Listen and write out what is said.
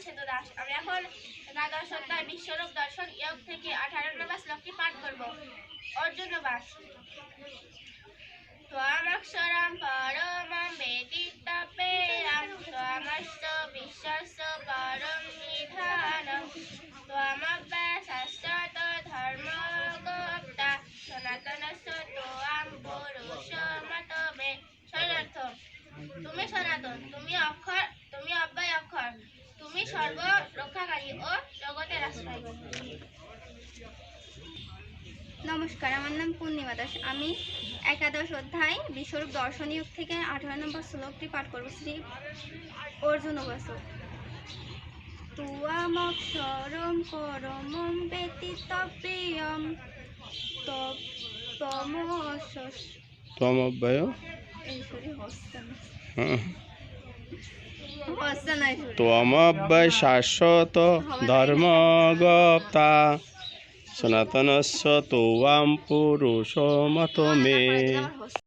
সেতু দাস। আমি এখন একাদশ অধ্যায় বিশ্বরূপ দর্শন ইয়োগ থেকে 18 নম্বর শ্লোকটি পাঠ করব। অর্জুন বাস ত্বমক্ষরম পরমং বেদিতব্যেয়ং ত্বমস্য বিশ্বস্য পরম নিধানম ত্বমব্যয়শাশ্বত ধর্মগুপ্তা সনাতনস্য ত্বং পুরুষোত্তমে। শরণার্থ: তুমি সনাতন, তুমি অক্ষর, তুমি অব্যয় অক্ষর, তুমি সর্ব রক্ষাকারী ও জগতের আশ্রয়। নমস্কার, আমার নাম পূর্ণিমা দাস। আমি একাদশ অধ্যায় বিশ্বরূপ দর্শন ইয়োগ থেকে 18 নম্বর শ্লোকটি পাঠ করব। শ্রী অর্জুন বাসু ত্বমক্ষরম পরমং বেদিতব্যেয়ং ত্বমব্যয় শাশ্বত ধর্মগুপ্তা সনাতনস্য ত্বং পুরুষোত্তমে।